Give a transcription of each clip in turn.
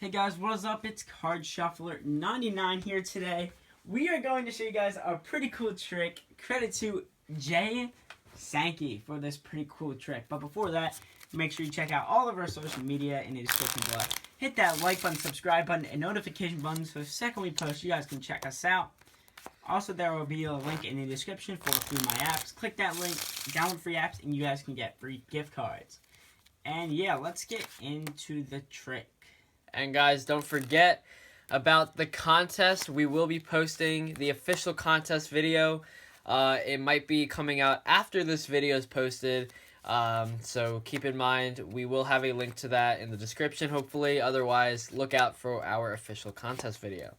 Hey guys, what is up? It's Card Shuffler 99 here today. We are going to show you guys a pretty cool trick. Credit to Jay Sankey for this pretty cool trick. But before that, make sure you check out all of our social media in the description below. Hit that like button, subscribe button, and notification button so the second we post, you guys can check us out. Also, there will be a link in the description for Through My Apps. Click that link, download free apps, and you guys can get free gift cards. And yeah, let's get into the trick. And guys, don't forget about the contest. We will be posting the official contest video. It might be coming out after this video is posted. So keep in mind, we will have a link to that in the description, hopefully. Otherwise, look out for our official contest video.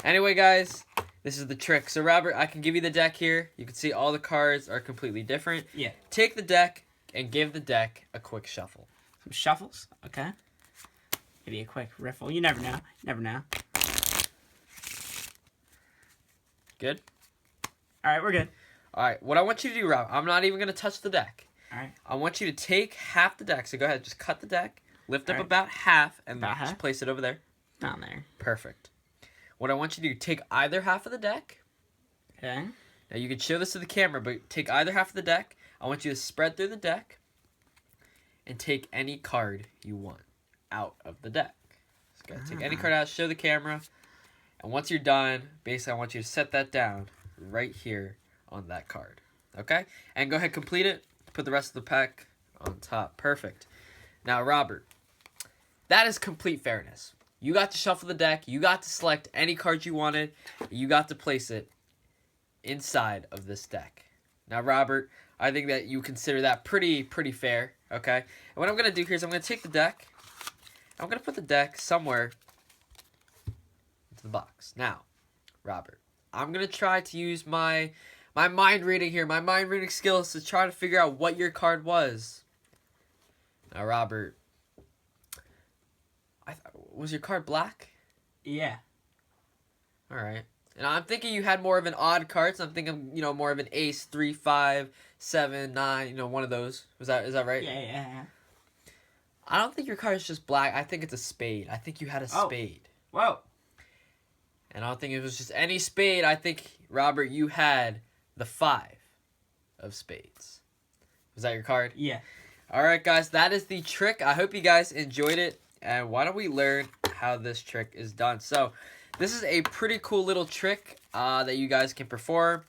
Anyway, guys, this is the trick. So, Robert, I can give you the deck here. You can see all the cards are completely different. Yeah. Take the deck and give the deck a quick shuffle. Some shuffles, okay. Maybe a quick riffle. You never know. You never know. Good? Alright, we're good. Alright, what I want you to do, Rob, I'm not even going to touch the deck. Alright. I want you to take half the deck. So go ahead, just cut the deck, lift up Alright. about half, and About just half? place it over there. Down there. Perfect. What I want you to do, take either half of the deck. Okay. Now you can show this to the camera, but take either half of the deck. I want you to spread through the deck and take any card you want out of the deck. So go take any card out, show the camera, and once you're done, basically I want you to set that down right here on that card. Okay? And go ahead, complete it. Put the rest of the pack on top. Perfect. Now, Robert, that is complete fairness. You got to shuffle the deck. You got to select any card you wanted. You got to place it inside of this deck. Now, Robert, I think that you consider that pretty fair, okay? And what I'm going to do here is I'm going to take the deck. I'm going to put the deck somewhere into the box. Now, Robert, I'm going to try to use my mind reading here, my mind reading skills to try to figure out what your card was. Now, Robert, was your card black? Yeah. All right. And I'm thinking you had more of an odd card, so I'm thinking, more of an ace, 3, 5, 7, 9, one of those. Is that right? Yeah. I don't think your card is just black. I think it's a spade. I think you had a spade. Whoa. And I don't think it was just any spade. I think, Robert, you had the 5 of spades. Was that your card? Yeah. All right, guys, that is the trick. I hope you guys enjoyed it. And why don't we learn how this trick is done? So, this is a pretty cool little trick that you guys can perform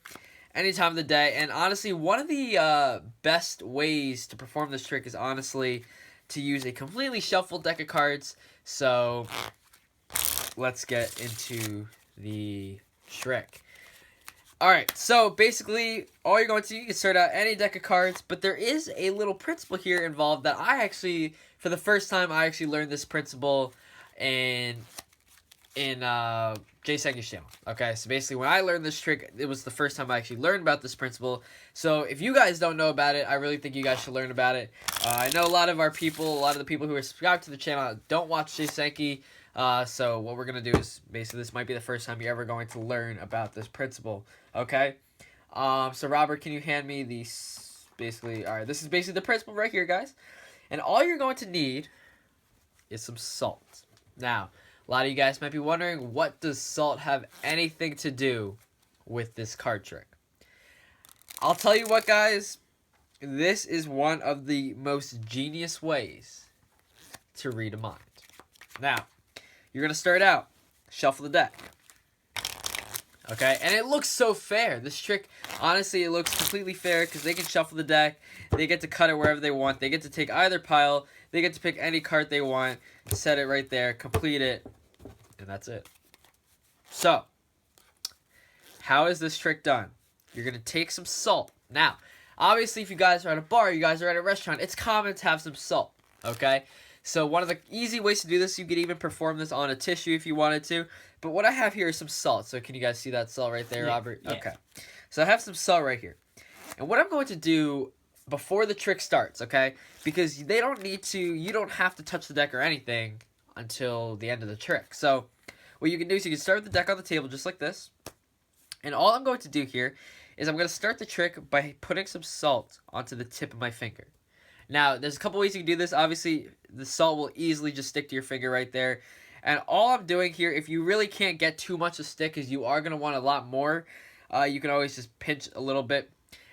any time of the day. And honestly, one of the best ways to perform this trick is honestly to use a completely shuffled deck of cards. So, let's get into the trick. Alright, so basically, all you're going to do, you can start out any deck of cards, but there is a little principle here involved that I actually, for the first time, I actually learned this principle in Jay Sankey's channel. Okay, so basically, when I learned this trick, it was the first time I actually learned about this principle. So if you guys don't know about it, I really think you guys should learn about it. I know a lot of the people who are subscribed to the channel don't watch Jay Sankey. So what we're going to do is, basically, this might be the first time you're ever going to learn about this principle, okay? So Robert, can you hand me these, basically, alright, this is basically the principle right here, guys. And all you're going to need is some salt. Now, a lot of you guys might be wondering, what does salt have anything to do with this card trick? I'll tell you what, guys, this is one of the most genius ways to read a mind. Now, you're going to start out, shuffle the deck. Okay, and it looks so fair. This trick, honestly, it looks completely fair because they can shuffle the deck. They get to cut it wherever they want. They get to take either pile. They get to pick any card they want, set it right there, complete it, and that's it. So, how is this trick done? You're going to take some salt. Now, obviously, if you guys are at a bar, you guys are at a restaurant, it's common to have some salt, okay? So one of the easy ways to do this, you could even perform this on a tissue if you wanted to. But what I have here is some salt. So can you guys see that salt right there, Robert? Yeah. Okay. So I have some salt right here. And what I'm going to do before the trick starts, okay? Because you don't have to touch the deck or anything until the end of the trick. So what you can do is you can start with the deck on the table just like this. And all I'm going to do here is I'm going to start the trick by putting some salt onto the tip of my finger. Now, there's a couple ways you can do this. Obviously, the salt will easily just stick to your finger right there. And all I'm doing here, if you really can't get too much to stick, because you are going to want a lot more, you can always just pinch a little bit.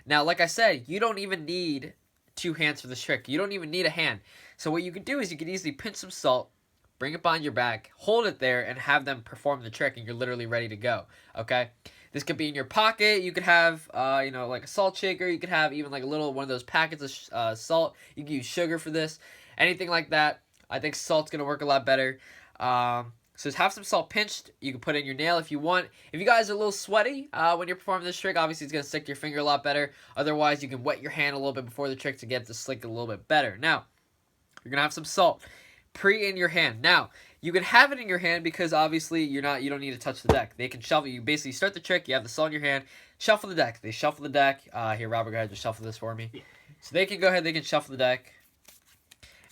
Now, like I said, you don't even need 2 hands for this trick. You don't even need a hand. So what you can do is you can easily pinch some salt, bring it behind your back, hold it there, and have them perform the trick, and you're literally ready to go, okay? This could be in your pocket. You could have, like a salt shaker. You could have even like a little one of those packets of salt. You can use sugar for this. Anything like that. I think salt's going to work a lot better. So just have some salt pinched. You can put it in your nail if you want. If you guys are a little sweaty when you're performing this trick, obviously it's going to stick to your finger a lot better. Otherwise, you can wet your hand a little bit before the trick to get it to slick a little bit better. Now, you're going to have some salt in your hand. Now, you can have it in your hand because obviously you don't need to touch the deck. They can shuffle. You basically start the trick. You have the salt in your hand. Shuffle the deck. They shuffle the deck. Here, Robert, go ahead. Just shuffle this for me. Yeah. So they can go ahead. They can shuffle the deck.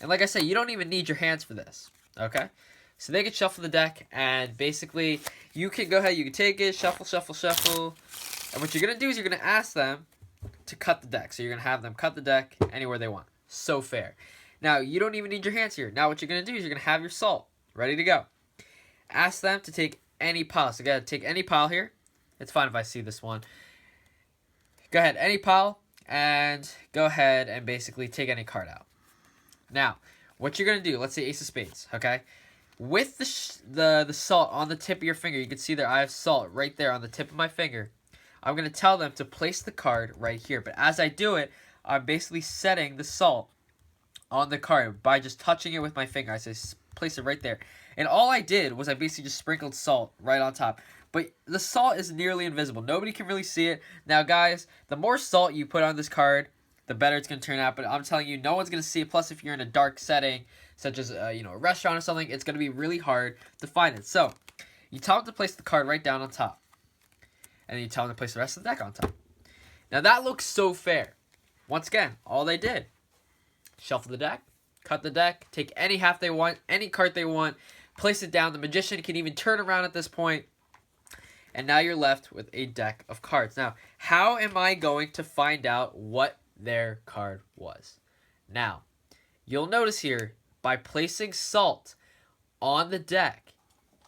And like I said, you don't even need your hands for this. Okay? So they can shuffle the deck. And basically, you can go ahead. You can take it. Shuffle, shuffle, shuffle. And what you're going to do is you're going to ask them to cut the deck. So you're going to have them cut the deck anywhere they want. So fair. Now, you don't even need your hands here. Now, what you're going to do is you're going to have your salt ready to go. Ask them to take any pile. So, go ahead, take any pile here. It's fine if I see this one. Go ahead, any pile, and go ahead and basically take any card out. Now, what you're going to do, let's say Ace of Spades, okay? With the salt on the tip of your finger, you can see there I have salt right there on the tip of my finger. I'm going to tell them to place the card right here. But as I do it, I'm basically setting the salt on the card by just touching it with my finger. I say place it right there. And all I did was I basically just sprinkled salt right on top. But the salt is nearly invisible. Nobody can really see it. Now, guys, the more salt you put on this card, the better it's going to turn out. But I'm telling you, no one's going to see it. Plus, if you're in a dark setting, such as a restaurant or something, it's going to be really hard to find it. So, you tell them to place the card right down on top. And then you tell them to place the rest of the deck on top. Now, that looks so fair. Once again, all they did, shuffle the deck, cut the deck, take any half they want, any card they want, place it down. The magician can even turn around at this point. And now you're left with a deck of cards. Now, how am I going to find out what their card was? Now, you'll notice here, by placing salt on the deck,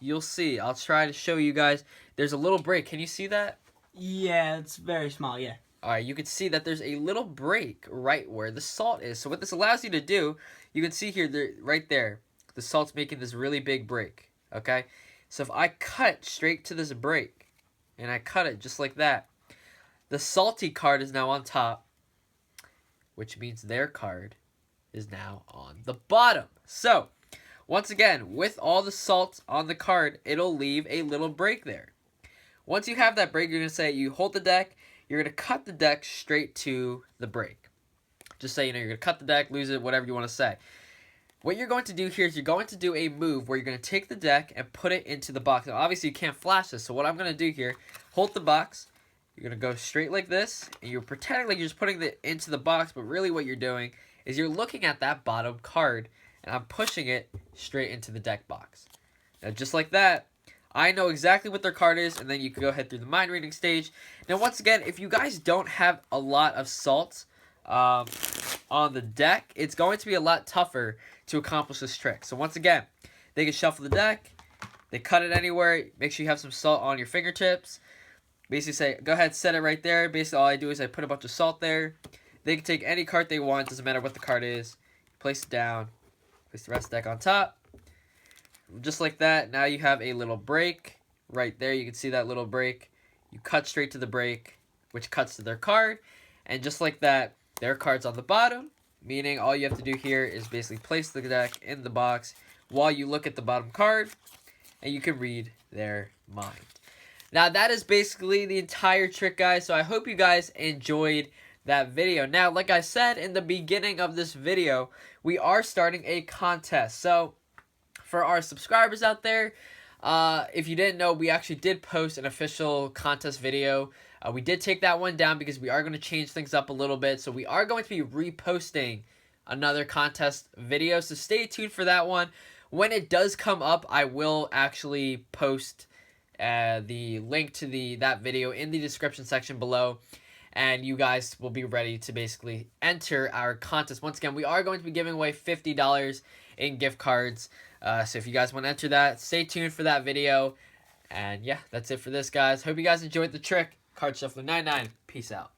you'll see, I'll try to show you guys, there's a little break. Can you see that? Yeah, it's very small, yeah. Alright, you can see that there's a little break right where the salt is. So what this allows you to do, you can see here, right there, the salt's making this really big break, okay? So if I cut straight to this break, and I cut it just like that, the salty card is now on top, which means their card is now on the bottom. So, once again, with all the salt on the card, it'll leave a little break there. Once you have that break, you're going to say, you hold the deck, you're going to cut the deck straight to the break. Just say, you're going to cut the deck, lose it, whatever you want to say. What you're going to do here is you're going to do a move where you're going to take the deck and put it into the box. Now, obviously, you can't flash this, so what I'm going to do here, hold the box, you're going to go straight like this, and you're pretending like you're just putting it into the box, but really what you're doing is you're looking at that bottom card, and I'm pushing it straight into the deck box. Now, just like that, I know exactly what their card is, and then you can go ahead through the mind reading stage. Now, once again, if you guys don't have a lot of salt on the deck, it's going to be a lot tougher to accomplish this trick. So once again, they can shuffle the deck, they cut it anywhere, make sure you have some salt on your fingertips. Basically say, go ahead, set it right there. Basically all I do is I put a bunch of salt there. They can take any card they want, doesn't matter what the card is. Place it down, place the rest of the deck on top. Just like that, now you have a little break right there. You can see that little break. You cut straight to the break, which cuts to their card. And just like that, their card's on the bottom, meaning all you have to do here is basically place the deck in the box while you look at the bottom card, and you can read their mind. Now, that is basically the entire trick, guys, so I hope you guys enjoyed that video. Now, like I said in the beginning of this video, we are starting a contest. So, for our subscribers out there, if you didn't know, we actually did post an official contest video. We did take that one down because we are going to change things up a little bit. So we are going to be reposting another contest video. So stay tuned for that one. When it does come up, I will actually post the link to that video in the description section below. And you guys will be ready to basically enter our contest. Once again, we are going to be giving away $50 in gift cards. So if you guys want to enter that, stay tuned for that video. And yeah, that's it for this, guys. Hope you guys enjoyed the trick. Card Shuffler 99. Peace out.